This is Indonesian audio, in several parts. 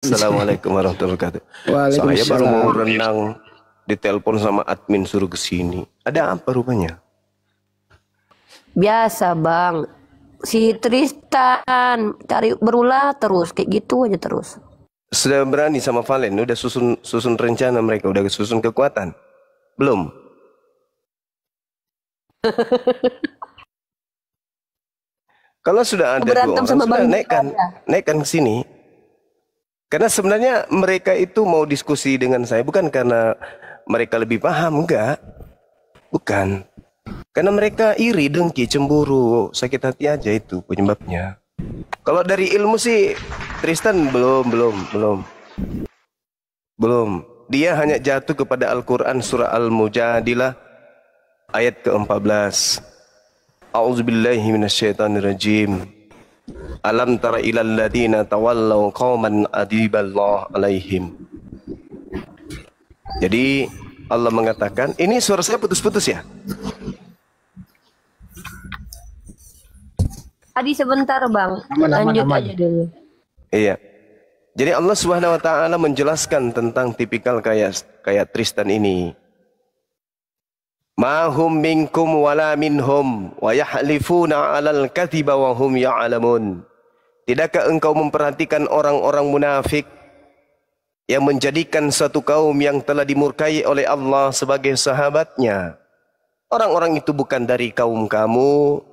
Assalamualaikum warahmatullahi wabarakatuh. Saya baru mau Waalaikumsalam. renang, ditelepon sama admin suruh ke sini. Ada apa rupanya? Biasa bang, si Tristan cari berulah terus kayak gitu aja terus. Sudah berani sama Valen? Udah susun rencana mereka? Udah susun kekuatan? Belum? Kalau sudah ada Berantem dua orang, sama sudah Bang naikkan ke sini. Karena sebenarnya mereka itu mau diskusi dengan saya bukan karena mereka lebih paham, enggak. Bukan. Karena mereka iri, dengki, cemburu, sakit hati aja itu penyebabnya. Kalau dari ilmu sih Tristan belum. Dia hanya jatuh kepada Al-Quran surah Al-Mujadilah ayat ke-14. A'udzubillahi minasyaitonirrajim. Alam tara ilal ladina tawallaw qauman adiballah alaihim. Jadi Allah mengatakan, ini suara saya putus-putus ya? Tadi sebentar bang, lanjut aja dulu. Iya. Jadi Allah Subhanahu wa taala menjelaskan tentang tipikal kayak Tristan ini. Ma hum minkum wala minhum wa yahlifuna 'alal kadhiba wa hum ya'lamun. Tidakkah engkau memperhatikan orang-orang munafik yang menjadikan satu kaum yang telah dimurkai oleh Allah sebagai sahabatnya? Orang-orang itu bukan dari kaum kamu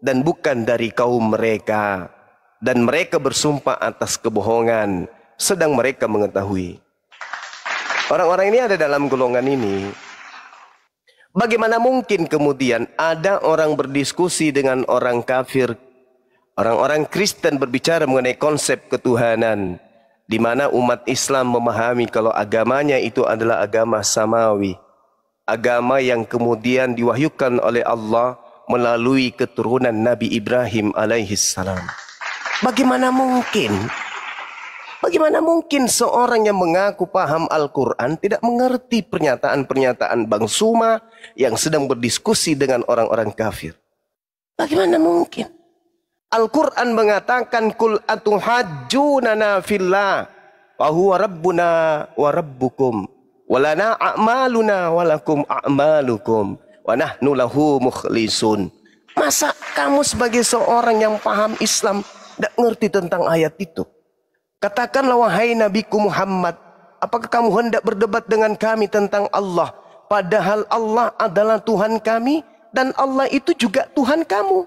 dan bukan dari kaum mereka. Dan mereka bersumpah atas kebohongan, sedang mereka mengetahui. Orang-orang ini ada dalam golongan ini. Bagaimana mungkin kemudian ada orang berdiskusi dengan orang kafir, orang-orang Kristen berbicara mengenai konsep ketuhanan, di mana umat Islam memahami kalau agamanya itu adalah agama samawi, agama yang kemudian diwahyukan oleh Allah melalui keturunan Nabi Ibrahim alaihissalam. Bagaimana mungkin? Bagaimana mungkin seorang yang mengaku paham Al-Quran tidak mengerti pernyataan-pernyataan Bang Suma yang sedang berdiskusi dengan orang-orang kafir? Bagaimana mungkin? Al-Quran mengatakan kul atuhajjunana fillah wa huwa rabbuna wa rabbukum walana a'maluna walakum a'malukum wa nahnu lahu mukhlisun. Masa kamu sebagai seorang yang paham Islam tidak ngerti tentang ayat itu? Katakanlah wahai Nabiku Muhammad, apakah kamu hendak berdebat dengan kami tentang Allah? Padahal Allah adalah Tuhan kami dan Allah itu juga Tuhan kamu.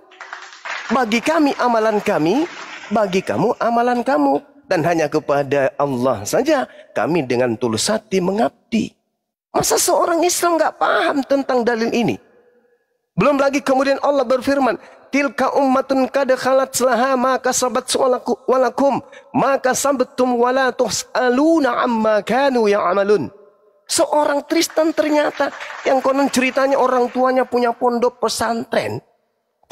Bagi kami amalan kami, bagi kamu amalan kamu. Dan hanya kepada Allah saja kami dengan tulus hati mengabdi. Masa seorang Islam nggak paham tentang dalil ini? Belum lagi kemudian Allah berfirman, tilka ummatun qad khalat laha ma kasabat walakum ma kasabtum wala tus'aluna amma kanu ya'malun. Seorang Kristen ternyata yang konon ceritanya orang tuanya punya pondok pesantren,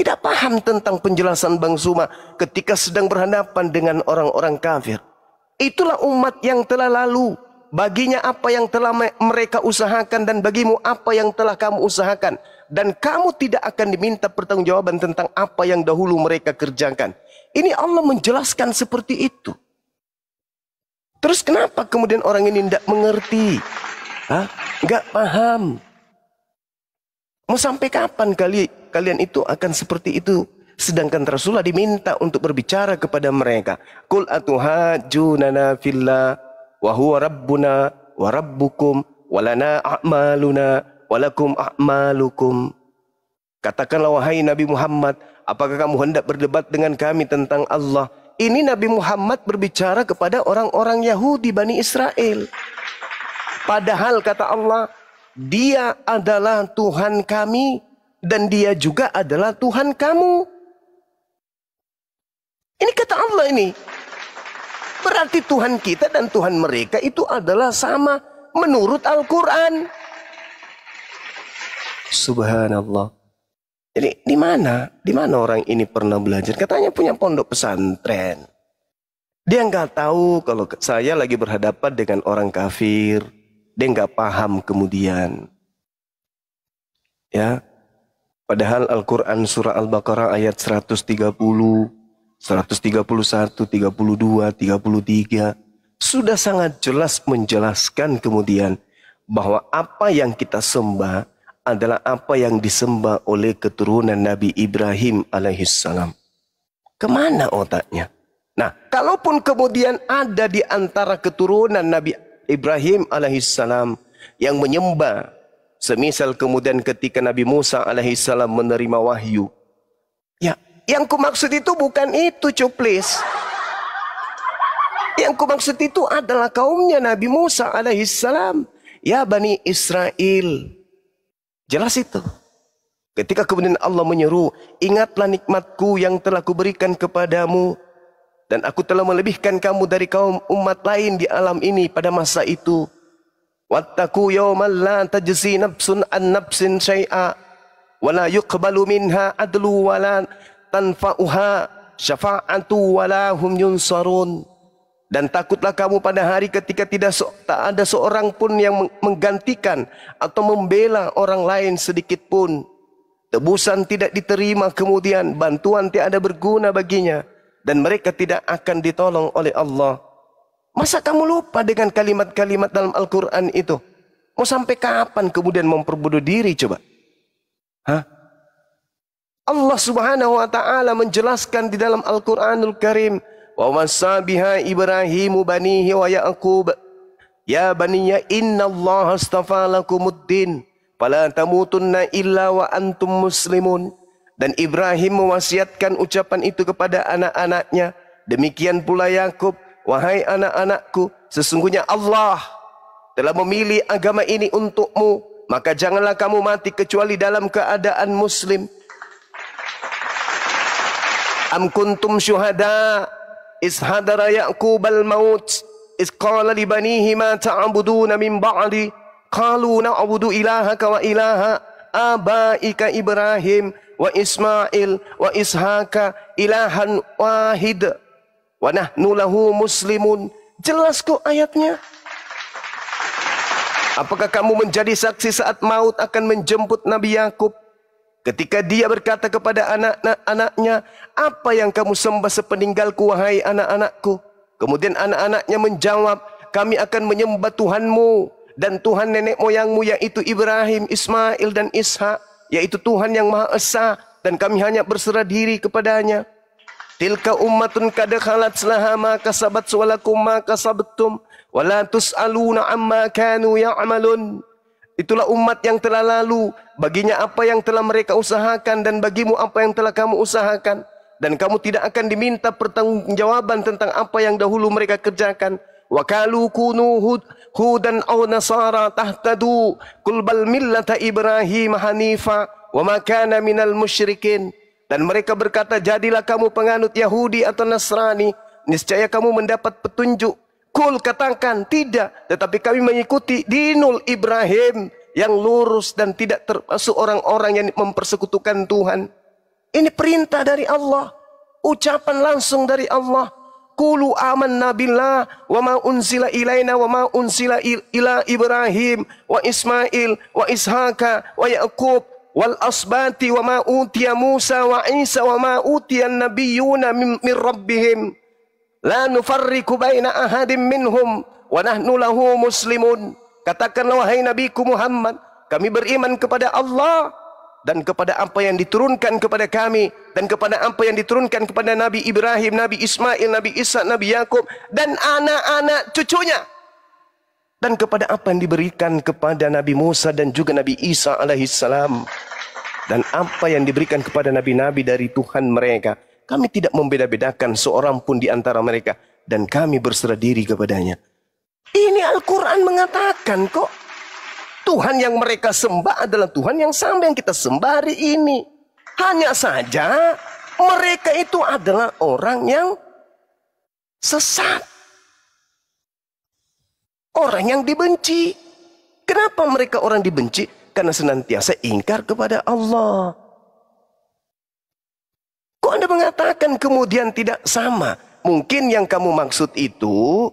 tidak paham tentang penjelasan Bang Suma ketika sedang berhadapan dengan orang-orang kafir. Itulah umat yang telah lalu. Baginya apa yang telah mereka usahakan dan bagimu apa yang telah kamu usahakan. Dan kamu tidak akan diminta pertanggungjawaban tentang apa yang dahulu mereka kerjakan. Ini Allah menjelaskan seperti itu. Terus kenapa kemudian orang ini tidak mengerti? Nggak paham. Mau sampai kapan kalian itu akan seperti itu? Sedangkan Rasulullah diminta untuk berbicara kepada mereka. Qul atuhajjunana fillah wa huwa rabbuna wa rabbukum walana a'maluna walakum a'malukum. Katakanlah wahai Nabi Muhammad, apakah kamu hendak berdebat dengan kami tentang Allah? Ini Nabi Muhammad berbicara kepada orang-orang Yahudi Bani Israel. Padahal kata Allah, Dia adalah Tuhan kami dan Dia juga adalah Tuhan kamu. Ini kata Allah ini. Berarti Tuhan kita dan Tuhan mereka itu adalah sama menurut Al-Quran. Subhanallah. Jadi di mana orang ini pernah belajar? Katanya punya pondok pesantren. Dia nggak tahu kalau saya lagi berhadapan dengan orang kafir. Dia nggak paham kemudian. Ya. Padahal Al-Quran surah Al-Baqarah ayat 130, 131, 32, 33 sudah sangat jelas menjelaskan kemudian bahwa apa yang kita sembah adalah apa yang disembah oleh keturunan Nabi Ibrahim alaihissalam. Kemana otaknya? Nah, kalaupun kemudian ada di antara keturunan Nabi Ibrahim alaihissalam yang menyembah, semisal kemudian ketika Nabi Musa alaihissalam menerima wahyu, ya, yang kumaksud itu bukan itu, cuplis. Yang kumaksud itu adalah kaumnya Nabi Musa alaihissalam. Ya Bani Israel. Jelas itu. Ketika kemudian Allah menyeru, ingatlah nikmatku yang telah kuberikan kepadamu. Dan aku telah melebihkan kamu dari kaum umat lain di alam ini pada masa itu. Wattaqu yawman la tajzi nafsun an nafsin syai'a. Wala yuqbalu minha adlu wala tanfa'uha syafa'atu wala hum yunsarun. Dan takutlah kamu pada hari ketika tak ada seorang pun yang menggantikan atau membela orang lain sedikit pun. Tebusan tidak diterima, kemudian bantuan tiada berguna baginya. Dan mereka tidak akan ditolong oleh Allah. Masa kamu lupa dengan kalimat-kalimat dalam Al-Quran itu? Mau sampai kapan kemudian memperbodoh diri coba? Hah? Allah subhanahu wa ta'ala menjelaskan di dalam Al-Quranul Karim. Wa wassa biha Ibrahimu banihi wa Ya'qub. Ya baniya inna Allah astafa lakumuddin. Fala tamutunna illa wa antum muslimun. Dan Ibrahim mewasiatkan ucapan itu kepada anak-anaknya. Demikian pula Yakub. Wahai anak-anakku, sesungguhnya Allah telah memilih agama ini untukmu. Maka janganlah kamu mati kecuali dalam keadaan muslim. Am kuntum syuhada is hadara Ya'qubal maut is qala li banihi ma ta'buduna min ba'di qalu na'budu ilahaka wa ilaha abaika Ibrahim wa Ismail wa Ishaka ilahan wahid wa nahnu lahu muslimun. Jelas kok ayatnya. Apakah kamu menjadi saksi saat maut akan menjemput Nabi Yakub ketika dia berkata kepada anak-anaknya, apa yang kamu sembah sepeninggalku wahai anak-anakku? Kemudian anak-anaknya menjawab, kami akan menyembah Tuhanmu dan Tuhan nenek moyangmu, yaitu Ibrahim, Ismail dan Ishak, yaitu Tuhan yang Maha Esa, dan kami hanya berserah diri kepadanya. Tilka ummatun qad khalat laha ma kasabat wa lakum ma kasabtum wa la tus'aluna amma kanu ya'malun. Itulah umat yang telah lalu, baginya apa yang telah mereka usahakan dan bagimu apa yang telah kamu usahakan. Dan kamu tidak akan diminta pertanggungjawaban tentang apa yang dahulu mereka kerjakan. Wa qalu kunu hudan aw nasara tahtadu qul bal millata Ibrahim hanifa wa ma kana minal musyrikin. Dan mereka berkata, jadilah kamu penganut Yahudi atau Nasrani, niscaya kamu mendapat petunjuk. Kul, katakan tidak, tetapi kami mengikuti dinul Ibrahim yang lurus dan tidak termasuk orang-orang yang mempersekutukan Tuhan. Ini perintah dari Allah, ucapan langsung dari Allah. Qulu amanna billah wa ma unzila ilaina wa ma unzila ila Ibrahim wa Ismail wa Ishaka wa Ya'qub wal asbati wa ma utiya Musa wa Isa wa ma utiya an-nabiyyuna min rabbihim. La nufarriqu baina ahadim minhum wa nahnu lahu muslimun. Katakanlah wahai Nabiku Muhammad, kami beriman kepada Allah dan kepada apa yang diturunkan kepada kami dan kepada apa yang diturunkan kepada Nabi Ibrahim, Nabi Ismail, Nabi Isa, Nabi Yakub dan anak-anak cucunya, dan kepada apa yang diberikan kepada Nabi Musa dan juga Nabi Isa alaihissalam, dan apa yang diberikan kepada nabi-nabi dari Tuhan mereka. Kami tidak membeda-bedakan seorang pun di antara mereka, dan kami berserah diri kepadanya. Ini Al-Quran mengatakan kok, Tuhan yang mereka sembah adalah Tuhan yang sama yang kita sembah hari ini. Hanya saja mereka itu adalah orang yang sesat, orang yang dibenci. Kenapa mereka orang dibenci? Karena senantiasa ingkar kepada Allah. Kok Anda mengatakan kemudian tidak sama? Mungkin yang kamu maksud itu,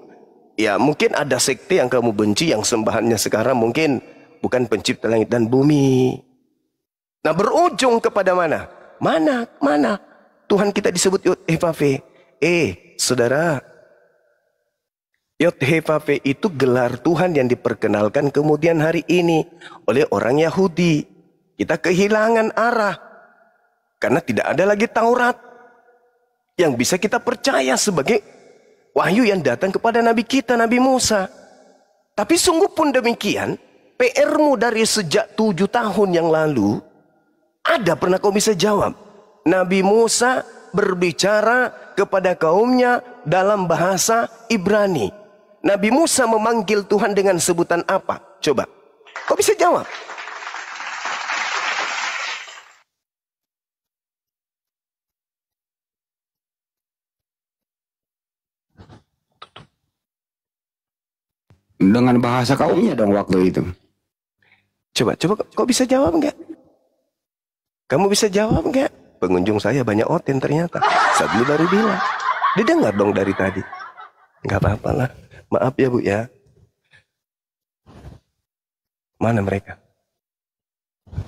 ya mungkin ada sekte yang kamu benci, yang sembahannya sekarang mungkin bukan pencipta langit dan bumi. Nah, berujung kepada mana? Mana? Tuhan kita disebut Yud-Heh-Vav-Heh. Saudara, Yod-He-Vav-He itu gelar Tuhan yang diperkenalkan kemudian hari ini oleh orang Yahudi. Kita kehilangan arah karena tidak ada lagi Taurat yang bisa kita percaya sebagai wahyu yang datang kepada Nabi kita, Nabi Musa. Tapi sungguh pun demikian, PR-mu dari sejak 7 tahun yang lalu, ada pernah kau bisa jawab? Nabi Musa berbicara kepada kaumnya dalam bahasa Ibrani. Nabi Musa memanggil Tuhan dengan sebutan apa? Coba, kau bisa jawab? Dengan bahasa kaumnya dong waktu itu. Coba, kau bisa jawab enggak? Kamu bisa jawab enggak? Pengunjung saya banyak oten ternyata. Sadli baru bilang. Didengar dong dari tadi. Enggak apa-apa lah. Maaf ya Bu ya. Mana mereka?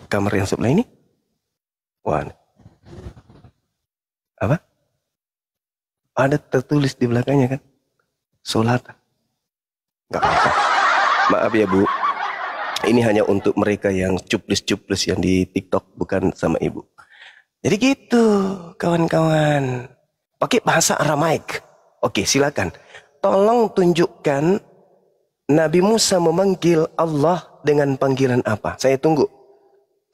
Kamar yang sebelah ini? Wah. Apa? Ada tertulis di belakangnya kan? Sholat. Enggak apa-apa. Maaf ya Bu. Ini hanya untuk mereka yang cuplis-cuplis yang di TikTok, bukan sama Ibu. Jadi gitu, kawan-kawan. Pakai bahasa Aramaik. Oke, silakan. Tolong tunjukkan Nabi Musa memanggil Allah dengan panggilan apa? Saya tunggu.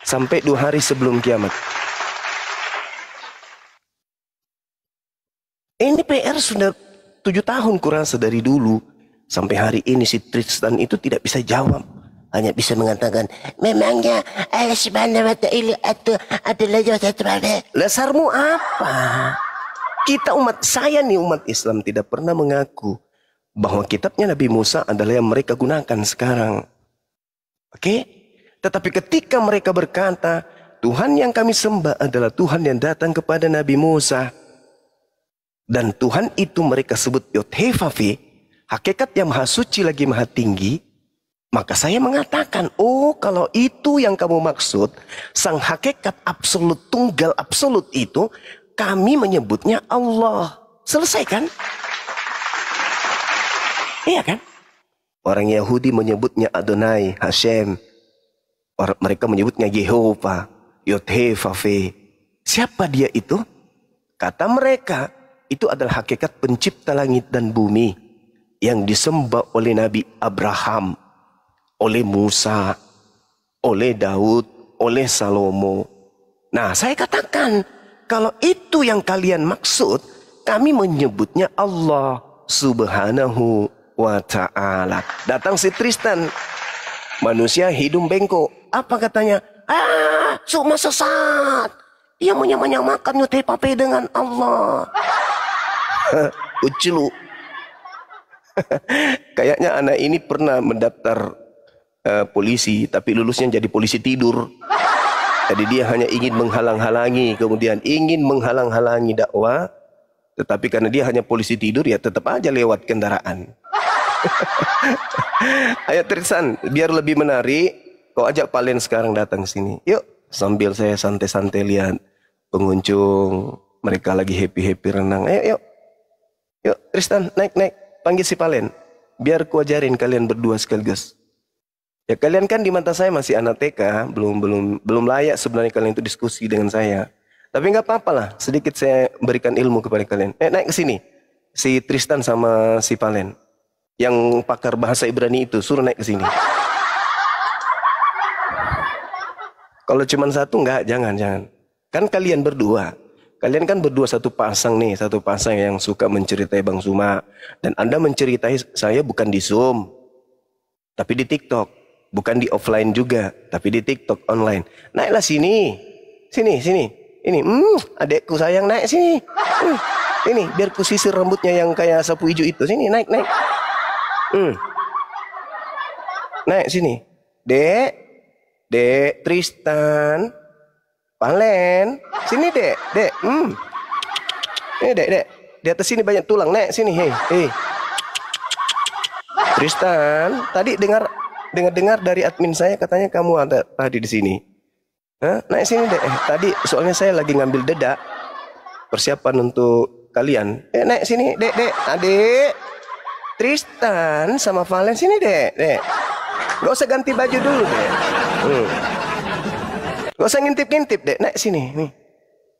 Sampai 2 hari sebelum kiamat. Ini PR sudah 7 tahun kurasa dari dulu. Sampai hari ini si Tristan itu tidak bisa jawab. Hanya bisa mengatakan, memangnya Allah Subhanahu wa Ta'ala itu adalah satu Allah. Lesarmu apa? Kita saya nih umat Islam tidak pernah mengaku bahwa kitabnya Nabi Musa adalah yang mereka gunakan sekarang. Oke? Tetapi ketika mereka berkata, Tuhan yang kami sembah adalah Tuhan yang datang kepada Nabi Musa. Dan Tuhan itu mereka sebut Yod-He-Vav-He, hakikat yang maha suci lagi maha tinggi. Maka saya mengatakan, oh kalau itu yang kamu maksud, sang hakikat absolut, tunggal absolut itu, kami menyebutnya Allah. Selesai kan? Iya kan? Orang Yahudi menyebutnya Adonai, Hashem. Mereka menyebutnya Yehova, Yod-He-Vav-He. Siapa dia itu? Kata mereka, itu adalah hakikat pencipta langit dan bumi yang disembah oleh Nabi Abraham, oleh Musa, oleh Daud, oleh Salomo. Nah, saya katakan, kalau itu yang kalian maksud, kami menyebutnya Allah Subhanahu wa Ta'ala. Datang si Tristan, manusia hidung bengkok. Apa katanya? Semua sesat. Dia menyamakan Yod-He-Vav-He dengan Allah. Uculu. Kayaknya anak ini pernah mendaftar polisi, tapi lulusnya jadi polisi tidur. Jadi dia hanya ingin menghalang-halangi, kemudian ingin menghalang-halangi dakwah, tetapi karena dia hanya polisi tidur, ya tetap aja lewat kendaraan. Ayo Tristan, biar lebih menarik, kau ajak Palen sekarang datang sini. Yuk, sambil saya santai-santai lihat pengunjung, mereka lagi happy-happy renang. Ayo, yuk. Yuk Tristan, naik. Panggil si Palen. Biar ku ajarin kalian berdua sekaligus. Ya kalian kan di mata saya masih anak TK, belum layak sebenarnya kalian itu diskusi dengan saya. Tapi nggak apa-apa lah, sedikit saya berikan ilmu kepada kalian. Naik ke sini. Si Tristan sama si Palen. Yang pakar bahasa Ibrani itu, suruh naik ke sini. Kalau cuma satu jangan. Kan kalian berdua. Kalian kan berdua satu pasang nih, satu pasang yang suka menceritai Bang Suma. Dan Anda menceritai saya bukan di Zoom, tapi di TikTok. Bukan di offline juga, tapi di TikTok online. Naiklah sini. Ini, adekku sayang, naik sini. Ini, biar ku sisir rambutnya yang kayak sapu hijau itu. Sini, naik. Naik sini. Dek, Tristan, Palen, sini dek. Ini dek. Di atas sini banyak tulang, naik sini, hei. Tristan, tadi dengar dari admin saya katanya kamu ada tadi di sini. Naik sini dek. Tadi soalnya saya lagi ngambil dedak persiapan untuk kalian. Naik sini dek. Adik. Tristan sama Valen sini dek. Gak usah ganti baju dulu dek. Gak usah ngintip-ngintip dek. Naik sini nih.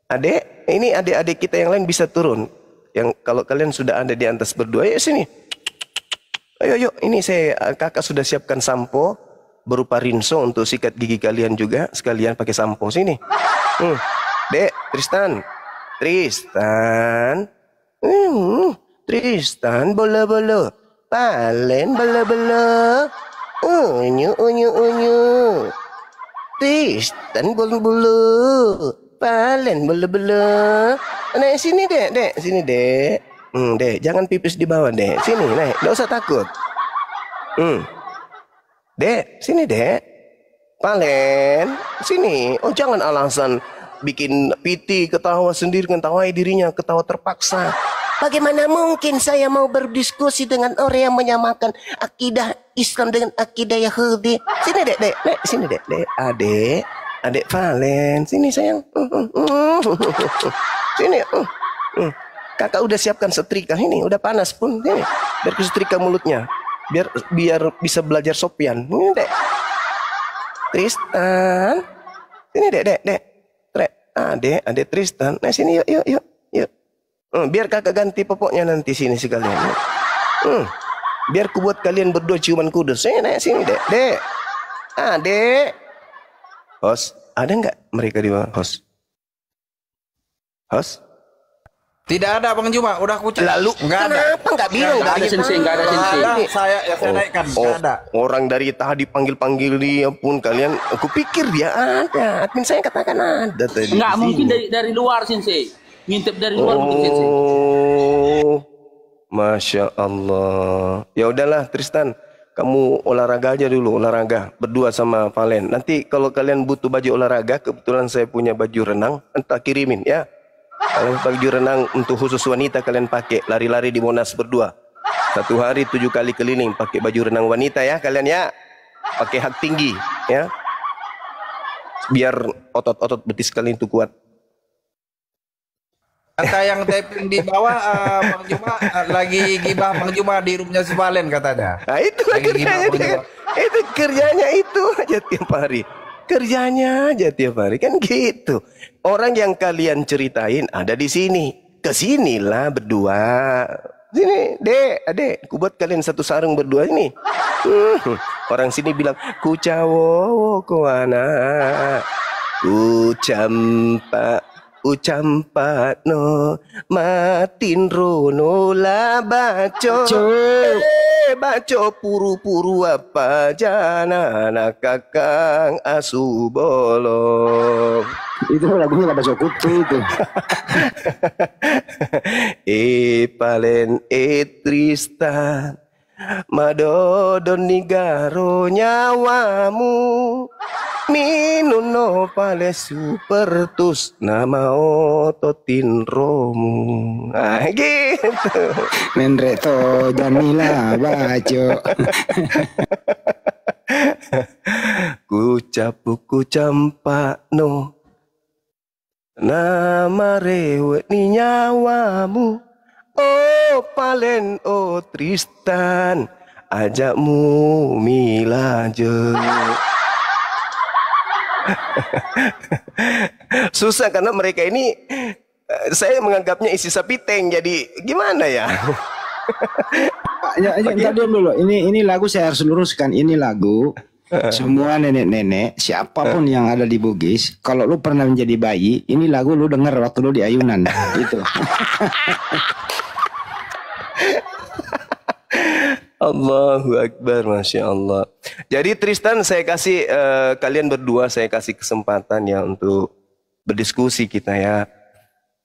Adek, ini adik-adik kita yang lain bisa turun. Yang kalau kalian sudah ada di atas berdua, yuk sini. Ayo, ini kakak sudah siapkan sampo berupa rinso untuk sikat gigi kalian juga. Sekalian pakai sampo sini. Dek, Tristan. Tristan, bola-bola. Valen, bola-bola. Unyu. Tristan, bola-bola. Valen, bola-bola. Naik sini dek, sini dek. Dek, jangan pipis di bawah dek. Sini naik, nggak usah takut. Dek, sini dek. Valen, sini. Oh jangan alasan bikin piti ketawa sendiri, ketawa dirinya, ketawa terpaksa. Bagaimana mungkin saya mau berdiskusi dengan orang yang menyamakan akidah Islam dengan akidah Yahudi? Sini dek, sini dek. Adek Valen, sini sayang. Sini. Kakak udah siapkan setrika ini, udah panas pun. Sini, biar setrika mulutnya, biar bisa belajar sopian. Ini dek. Tristan, sini dek. Adek Tristan, nah sini yuk. Biar kakak ganti popoknya nanti sini sekalian. Biar ku buat kalian berdua ciuman kudus. Naik sini dek. Adek. Host, ada nggak mereka di bawah? Host? Tidak ada Bang Juma, udah aku cek. Lalu kenapa nggak bilang? Nggak ada sensei, nggak ada sensei. Saya naikkan, nggak ada. Orang dari tadi panggil dia pun kalian, aku pikir dia ada. Admin saya katakan ada tadi. Nggak mungkin dari luar sensei. Ngintip dari luar mungkin sensei. Masya Allah. Ya udahlah Tristan, kamu olahraga aja dulu, olahraga berdua sama Valen. Nanti kalau kalian butuh baju olahraga, kebetulan saya punya baju renang, entah kirimin ya. Kalau baju renang untuk khusus wanita kalian pakai, lari-lari di Monas berdua. 1 hari 7 kali keliling pakai baju renang wanita ya kalian ya. Pakai hak tinggi ya. Biar otot-otot betis kalian itu kuat. Kata yang taping di bawah, Bang Juma lagi gibah Bang Juma di rumahnya si Valen katanya. Nah itu kerjanya dia. Itu kerjanya itu aja tiap hari. Kerjanya aja tiap hari kan gitu. Orang yang kalian ceritain ada di sini. Kesinilah berdua. Sini, adek, ku buat kalian satu sarung berdua ini. Orang sini bilang, ku cawo ku anak, ku campak no matin rono la baco. Baco puru-puru apa jana anak kakang asu bolong. Itu lagunya Baca Kutu itu. Palen Tristan madodon nigaro nyawamu minuno pale supertus nama ototin romu. Gitu. Menreto Jamila Baco. Ku campak no nama rewet ni nyawamu. Oh Palen, oh Tristan, ajakmu milaje. Susah karena mereka ini saya menganggapnya isi sapi tank, jadi gimana ya? Ntar dulu. Ini lagu saya harus luruskan. Ini lagu semua nenek-nenek, siapapun yang ada di Bugis, kalau lu pernah menjadi bayi, ini lagu lu denger waktu lu di ayunan. Gitu. Allahu Akbar, Masya Allah. Jadi Tristan, saya kasih kalian berdua, saya kasih kesempatan ya untuk berdiskusi kita ya.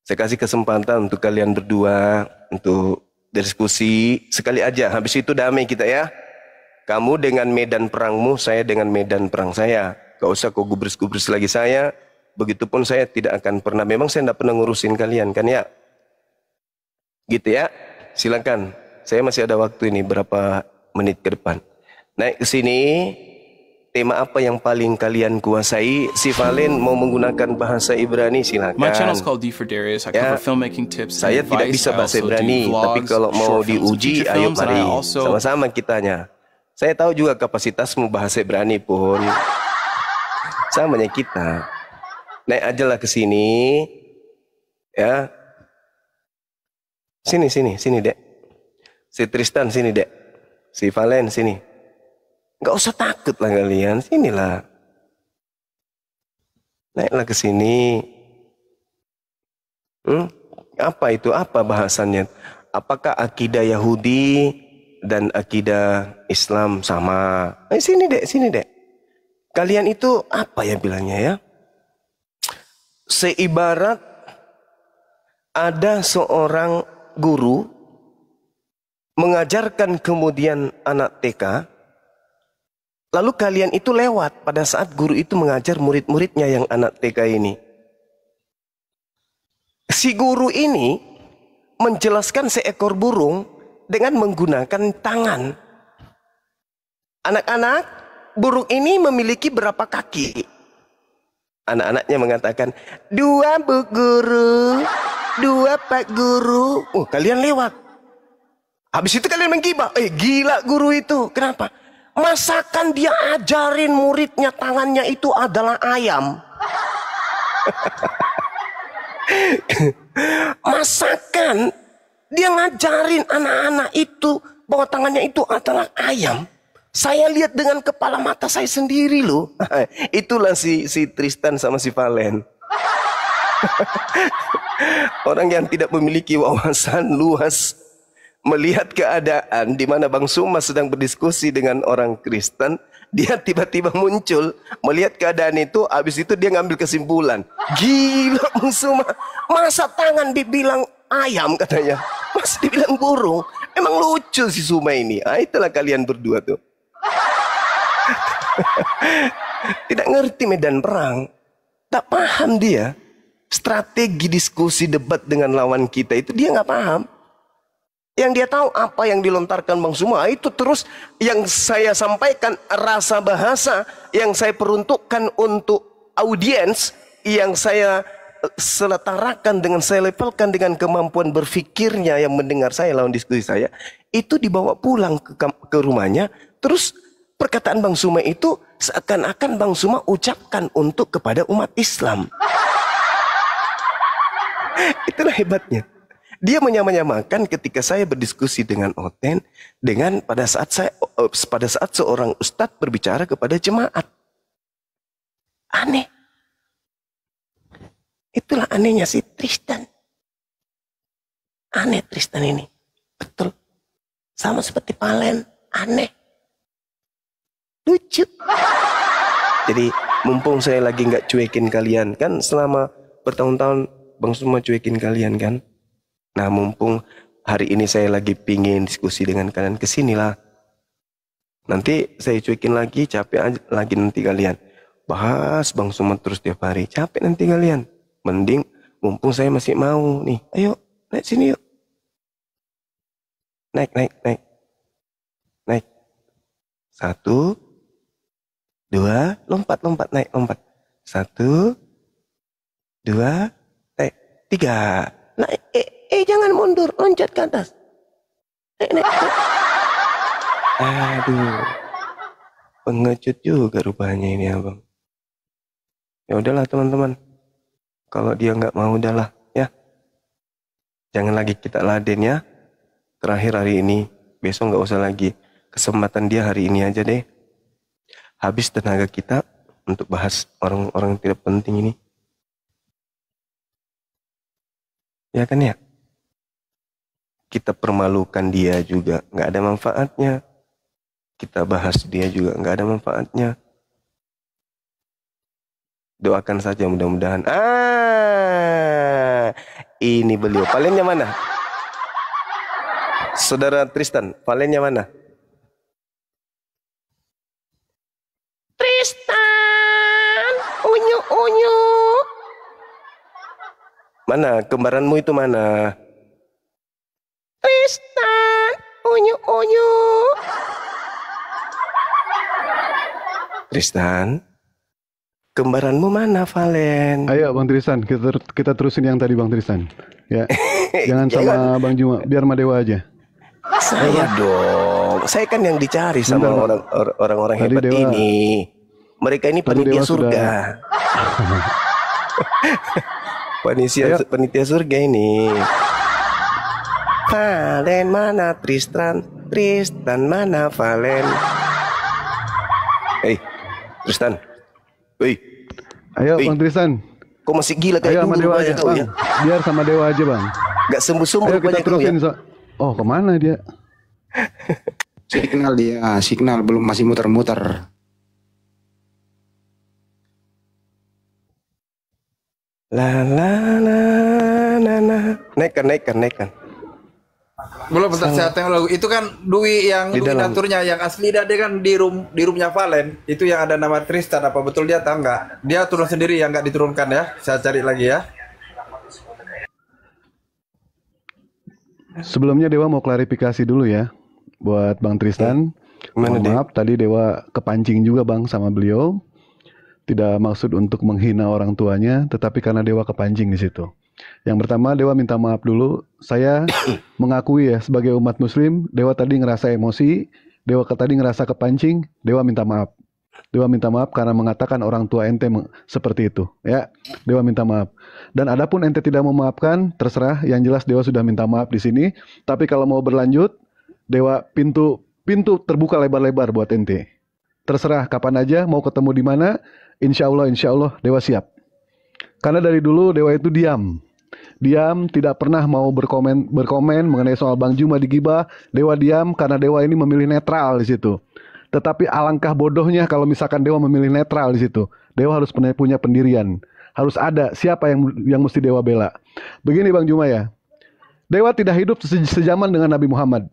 Saya kasih kesempatan untuk kalian berdua untuk diskusi sekali aja. Habis itu damai kita ya. Kamu dengan medan perangmu, saya dengan medan perang saya. Gak usah kau gubris-gubris lagi saya. Begitupun saya tidak akan pernah. Memang saya tidak pernah ngurusin kalian kan ya. Gitu ya. Silakan. Saya masih ada waktu ini berapa menit ke depan. Naik ke sini. tema apa yang paling kalian kuasai? Si Valen mau menggunakan bahasa Ibrani, silakan. My channel is called D for Darius. I cover filmmaking tips and Saya tidak advice. bisa I bahasa also do Ibrani, tapi vlogs, kalau mau short films, and diuji, feature ayo films, and mari. I also Sama-sama kitanya. Saya tahu juga kapasitasmu bahasa Ibrani pun. Samanya kita. Naik aja lah ke sini. Ya. Sini, Dek. Si Tristan sini, Dek. Si Valen sini. Enggak usah takut lah kalian, sinilah. Naiklah ke sini. Apa itu? Apa bahasannya? Apakah akidah Yahudi dan akidah Islam sama? Sini Dek. Kalian itu apa ya bilangnya ya? Seibarat ada seorang guru mengajarkan kemudian anak TK, lalu kalian itu lewat pada saat guru itu mengajar murid-muridnya yang anak TK ini. Si guru ini menjelaskan seekor burung dengan menggunakan tangan. Anak-anak, burung ini memiliki berapa kaki? Anak-anaknya mengatakan, 2 Bu Guru, 2 Pak Guru. Oh, kalian lewat. Habis itu kalian menggibah. Gila guru itu. Kenapa? Masakan dia ajarin muridnya tangannya itu adalah ayam. Masakan dia ngajarin anak-anak itu bahwa tangannya itu adalah ayam. Saya lihat dengan kepala mata saya sendiri loh. Itulah si Tristan sama si Valen. Orang yang tidak memiliki wawasan luas melihat keadaan di mana Bang Suma sedang berdiskusi dengan orang Kristen, dia tiba-tiba muncul melihat keadaan itu, habis itu dia ngambil kesimpulan. Gila Bang Suma, masa tangan dibilang ayam katanya, mas dibilang burung. Emang lucu si Suma ini. Itulah kalian berdua tuh. Tidak ngerti medan perang, tak paham dia strategi diskusi debat dengan lawan kita itu, dia nggak paham. Yang dia tahu apa yang dilontarkan Bang Suma itu terus yang saya sampaikan, rasa bahasa yang saya peruntukkan untuk audiens, yang saya seletarakan dengan, saya levelkan dengan kemampuan berfikirnya yang mendengar saya lawan diskusi saya, itu dibawa pulang ke rumahnya. Terus perkataan Bang Suma itu seakan-akan Bang Suma ucapkan untuk kepada umat Islam. Itulah hebatnya. Dia menyamakan ketika saya berdiskusi dengan Oten dengan pada saat seorang ustadz berbicara kepada jemaat. Aneh. Itulah anehnya si Tristan. Aneh Tristan ini. Betul. Sama seperti Valen. Aneh. Lucu. Jadi mumpung saya lagi nggak cuekin kalian, kan selama bertahun-tahun Bang Suma cuekin kalian kan. Nah mumpung hari ini saya lagi pingin diskusi dengan kalian, kesinilah. Nanti saya cuekin lagi, capek lagi nanti kalian. Bahas Bang Suma terus tiap hari, capek nanti kalian. Mending mumpung saya masih mau nih, ayo naik sini yuk. Naik. 1, 2, lompat, naik, lompat. 1, 2, naik, 3. Naik, jangan mundur, loncat ke atas. Naik. Aduh, pengecut juga rupanya ini abang. Ya udahlah teman-teman, kalau dia nggak mau udahlah ya. Jangan lagi kita laden ya. Terakhir hari ini, besok nggak usah lagi. Kesempatan dia hari ini aja deh. Habis tenaga kita untuk bahas orang-orang yang tidak penting ini. Ya kan ya? Kita permalukan dia juga nggak ada manfaatnya. Kita bahas dia juga nggak ada manfaatnya. Doakan saja mudah-mudahan. Ini beliau. Valennya mana? Saudara Tristan, valennya mana? Tristan, unyu. Mana? Kembaranmu itu mana? Tristan, unyu. Tristan, kembaranmu mana Valen? Ayo Bang Tristan, kita terusin yang tadi Bang Tristan. Ya. Jangan sama Bang Juma, biar sama Dewa aja. Saya dong, saya kan yang dicari sama orang-orang hebat Dewa, ini. Mereka ini panitia surga. Panitia surga ini. Valen mana Tristan? Tristan mana Valen? Tristan. Ayo Bang Tristan. Kok masih gila kayak sama Dewa aja, Bang. Biar sama Dewa aja, Bang. Gak sembuh-sembuh Ayo kita terusin. Oh, kemana dia? Signal belum, masih muter-muter. Naikkan. Belum, bentar saya tengok lagu. Itu kan Dwi yang Dwi naturnya, yang asli dia kan di roomnya Valen. Itu yang ada nama Tristan, apa betul dia atau enggak? Dia turun sendiri yang enggak diturunkan ya. Saya cari lagi ya. Sebelumnya Dewa mau klarifikasi dulu ya buat Bang Tristan. Maaf tadi Dewa kepancing juga Bang sama beliau. Tidak maksud untuk menghina orang tuanya, tetapi karena Dewa kepancing di situ. Yang pertama Dewa minta maaf dulu. Saya mengakui ya sebagai umat muslim, Dewa tadi ngerasa emosi, Dewa tadi ngerasa kepancing, Dewa minta maaf. Dewa minta maaf karena mengatakan orang tua ente seperti itu, ya. Dewa minta maaf. Dan adapun ente tidak memaafkan, terserah. Yang jelas Dewa sudah minta maaf di sini. Tapi kalau mau berlanjut, Dewa pintu terbuka lebar-lebar buat ente. Terserah kapan aja mau ketemu di mana. Insya Allah Dewa siap. Karena dari dulu Dewa itu diam, tidak pernah mau berkomen mengenai soal Bang Juma digibah. Dewa diam karena Dewa ini memilih netral di situ. Tetapi alangkah bodohnya kalau misalkan Dewa memilih netral di situ. Dewa harus punya pendirian. Harus ada siapa yang mesti Dewa bela. Begini Bang Juma ya. Dewa tidak hidup sejaman dengan Nabi Muhammad.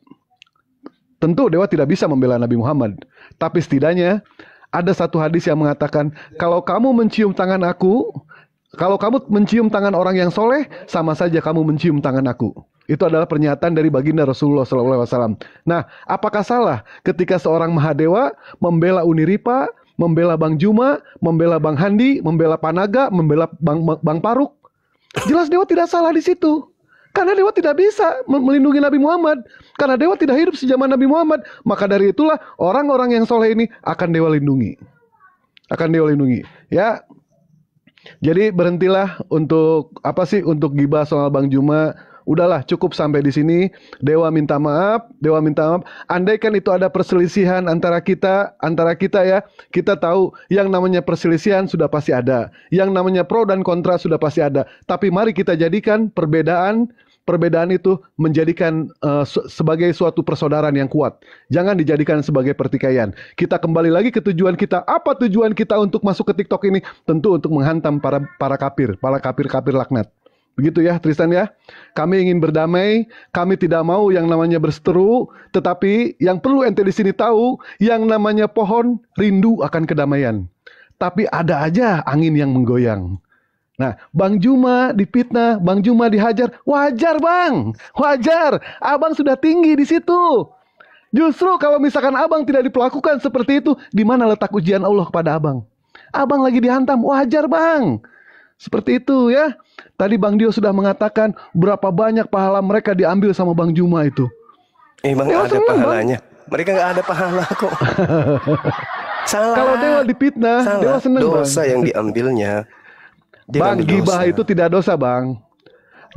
Tentu Dewa tidak bisa membela Nabi Muhammad. Tapi setidaknya ada satu hadis yang mengatakan, kalau kamu mencium tangan aku, kalau kamu mencium tangan orang yang soleh, sama saja kamu mencium tangan aku. Itu adalah pernyataan dari baginda Rasulullah SAW. Nah, apakah salah ketika seorang Mahadewa membela Uniripa, membela Bang Juma, membela Bang Handi, membela Panaga, membela Bang Paruk? Jelas Dewa tidak salah di situ. Karena Dewa tidak bisa melindungi Nabi Muhammad. Karena Dewa tidak hidup sejaman Nabi Muhammad. Maka dari itulah orang-orang yang soleh ini akan Dewa lindungi. Ya. Jadi berhentilah untuk gibah soal Bang Juma. Udahlah, cukup sampai di sini. Dewa minta maaf. Andaikan itu ada perselisihan antara kita ya, kita tahu yang namanya perselisihan sudah pasti ada. Yang namanya pro dan kontra sudah pasti ada. Tapi mari kita jadikan perbedaan itu menjadikan sebagai suatu persaudaraan yang kuat. Jangan dijadikan sebagai pertikaian. Kita kembali lagi ke tujuan kita. Apa tujuan kita untuk masuk ke TikTok ini? Tentu untuk menghantam para kafir laknat. Begitu ya Tristan ya. Kami ingin berdamai, kami tidak mau yang namanya berseteru, tetapi yang perlu ente di sini tahu, yang namanya pohon rindu akan kedamaian. Tapi ada aja angin yang menggoyang. Nah, Bang Juma dipitnah, Bang Juma dihajar, wajar Bang, wajar. Abang sudah tinggi di situ. Justru kalau misalkan abang tidak diperlakukan seperti itu, di mana letak ujian Allah kepada abang? Abang lagi dihantam, wajar Bang. Seperti itu ya. Tadi Bang Dio sudah mengatakan berapa banyak pahala mereka diambil sama Bang Juma itu. Emang ada pahalanya? Bang. Mereka nggak ada pahala kok. Salah. Kalau Dewa dipitnah, Dewa senang Bang. Dosa yang diambilnya. Bang, gibah itu tidak dosa Bang.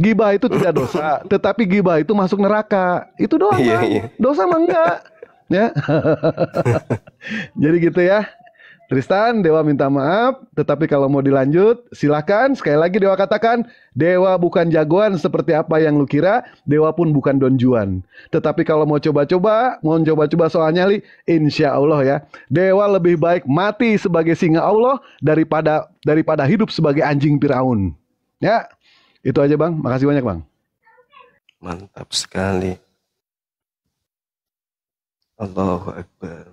Gibah itu tidak dosa. Tetapi gibah itu masuk neraka. Itu doang Bang. Iya. Dosa mah enggak. Ya. Jadi gitu ya. Tristan, Dewa minta maaf, tetapi kalau mau dilanjut, silakan. Sekali lagi Dewa katakan, Dewa bukan jagoan seperti apa yang lu kira, Dewa pun bukan Don Juan. Tetapi kalau mau coba-coba soal nyali, insya Allah ya, Dewa lebih baik mati sebagai singa Allah daripada hidup sebagai anjing Firaun. Ya, itu aja Bang. Makasih banyak Bang. Mantap sekali. Allahu Akbar.